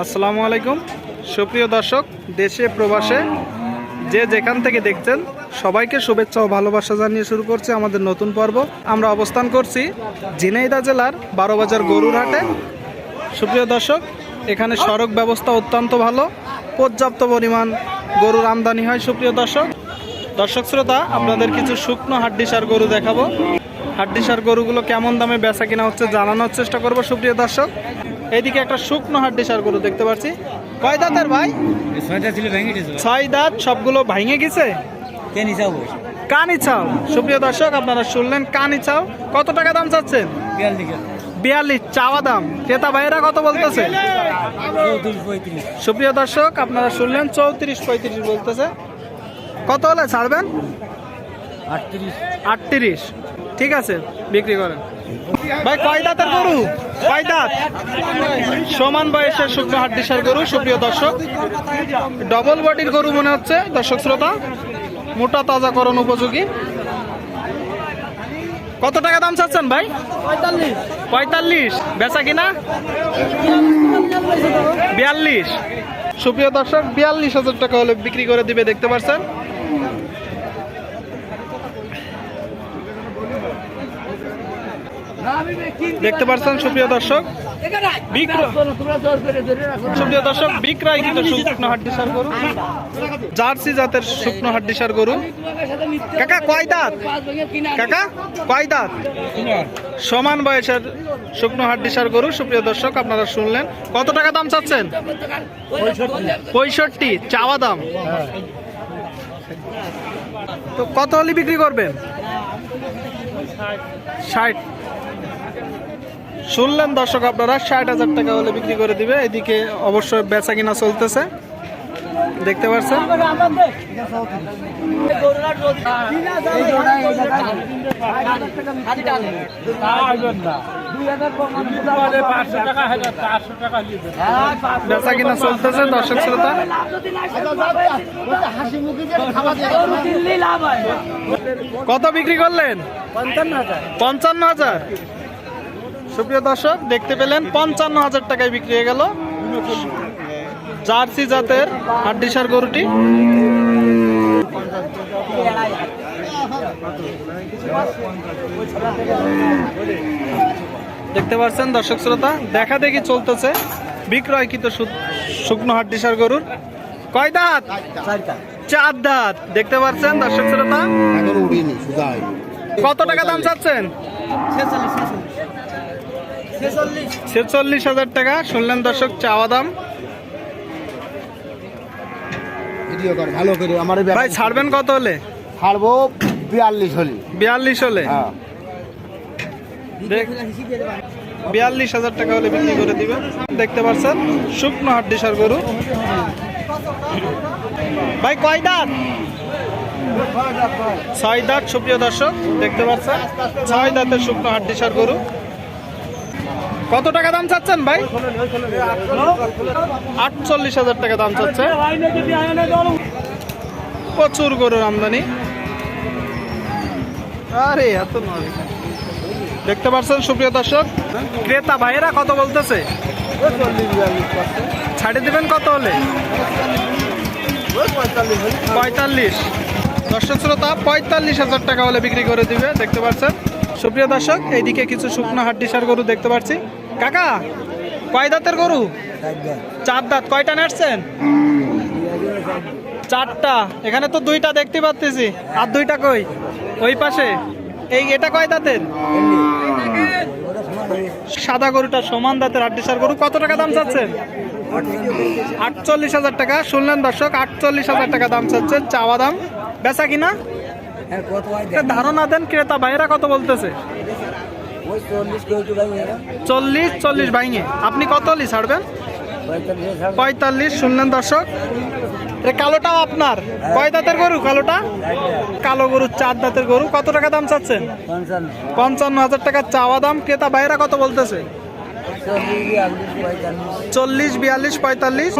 আসসালামু আলাইকুম সুপ্রিয় দর্শক, দেশে প্রবাসে যে যেখান থেকে দেখছেন সবাইকে শুভেচ্ছা ও ভালোবাসা জানিয়ে শুরু করছে আমাদের নতুন পর্ব। আমরা অবস্থান করছি ঝিনাইদহ জেলার 12 বাজার গরুর হাটে। সুপ্রিয় দর্শক, এখানে সড়ক ব্যবস্থা অত্যন্ত ভালো, পর্যাপ্ত পরিমাণ গরুর আমদানি হয়। সুপ্রিয় দর্শক শ্রোতা, আপনাদের কিছু শুকনো হাড্ডিসার গরু দেখাবো। হাড্ডিসার গরুগুলো কেমন দামে বেচা কিনা হচ্ছে জানানোর চেষ্টা করব। সুপ্রিয় দর্শক, এইদিকে একটা শুকনো হাড্ডিসার গরু দেখতে পাচ্ছি। কয় দাঁতের ভাই? 6 দাঁত। সবগুলো ভাঙে গেছে। কানি চাও। সুপ্রিয় দর্শক, আপনারা শুনলেন কানি চাও। কত টাকা দাম চাচ্ছেন? 42 চাওয়া দাম। ক্রেতা ভাইয়েরা কত বলতেছে? সুপ্রিয় দর্শক, আপনারা শুনলেন 34-35 বলতেছে। কত হলে ছাড়বেন? 38। ঠিক আছে, বিক্রি করেন। ভাই কয় দাঁতের গরু? কয় দাঁত? সমান বয়সের শুকনো হাড্ডিসার গরু। সুপ্রিয় দর্শক, ডবল বডির গরু মনে হচ্ছে। দর্শক শ্রোতা, মোটা তাজাকরণ উপযোগী। কত টাকা দাম চাচ্ছেন ভাই? 45। বেচা কিনা 42। সুপ্রিয় দর্শক, 42,000 টাকা হলে বিক্রি করে দিবে। দেখতে পাচ্ছেন। দেখতে পাচ্ছেন সুপ্রিয় দর্শক, বিক্রয় কিন্তু শুকনো হাড্ডিসার গরু, জার্সি জাতের শুকনো হাড্ডিসার গরু। কাকা কয় দাঁত? কাকা কয় দাঁত? সমান বয়সের শুকনো হাড্ডিসার গরু। সুপ্রিয় দর্শক, আপনারা শুনলেন। কত টাকা দাম চাচ্ছেন? 65 চাওয়া দাম। তো কত হলে বিক্রি করবেন? 60। শুনলেন দর্শক আপনারা, 60,000 টাকা হলে বিক্রি করে দিবে। এদিকে অবশ্যই বেচা কিনা চলতেছে, দেখতে পাচ্ছেন। বেচা কিনা চলতেছে দর্শক শ্রোতা। কত বিক্রি করলেন? 55,000। সুপ্রিয় দর্শক, দেখতে পেলেন 55,000 টাকায় বিক্রি হয়ে গেল জার্সি জাতের হাড্ডিসার গরুটি। দেখতে পাচ্ছেন দর্শক শ্রোতা, দেখা দেখি চলতেছে বিক্রয়কৃত শুকনো হাড্ডিসার গরুর। কয় দাঁত? 4 দাঁত। দেখতে পাচ্ছেন দর্শক শ্রোতা। কত টাকা দাম চাচ্ছেন? 46,000 টাকা। শুনলেন দর্শক, চাওয়া দাম। ভাই ছাড়বেন কত হলে? ছাড়বো 42 হলে। 42 হলে? 42,000 টাকা হলে বিক্রি করে দিবেন। দেখতে পাচ্ছেন শুকনো হাড্ডিসার গরু। ভাই কয় দাঁত? 6 দাঁত। সুপ্রিয় দর্শক, দেখতে পাচ্ছেন 6 দাঁতের শুকনো হাড্ডিসার গরু। কত টাকা দাম চাচ্ছেন ভাই? 48,000 টাকা দাম চাচ্ছে। প্রচুর গরুর আমদানি। আরে এত নয়। দেখতে পাচ্ছেন সুপ্রিয় দর্শক, ক্রেতা ভাইয়েরা কত বলতেছে? 40-42 ছাড়ে দিবেন কত হলে? 45। দর্শক শ্রোতা, 45,000 টাকা হলে বিক্রি করে দিবে। দেখতে পাচ্ছেন সুপ্রিয় দর্শক, এইদিকে কিছু শুকনো হাড্ডিসার গরু দেখতে পাচ্ছি। কাকা কয় দাঁতের গরু? 4 দাঁত। কয়টা নাড়ছেন? 4টা। এখানে তো 2টা দেখতে পাচ্ছি, আর 2টা কই? ওই পাশে। এটা কয় দাঁতের? সাদা গরুটা সমান দাঁতের হাড্ডিসার গরু। কত টাকা দাম চাচ্ছেন? 48,000 টাকা। শুনলেন দর্শক, 48,000 টাকা দাম চাচ্ছেন, চাওয়া দাম। বেচা কিনা ধারণা দেন, ক্রেতা ভাইয়েরা কত বলতেছে? 40 ভাঙে। আপনি কত হলে ছাড়বেন? 45। শুনলেন দর্শক, কালোটাও আপনার? কয় দাঁতের গরু কালোটা? কালো গরু 4 দাঁতের গরু। কত টাকা দাম চাচ্ছেন? 55,000 টাকা চাওয়া দাম। ক্রেতা ভাইয়েরা কত বলতেছে? 40, 42, 45।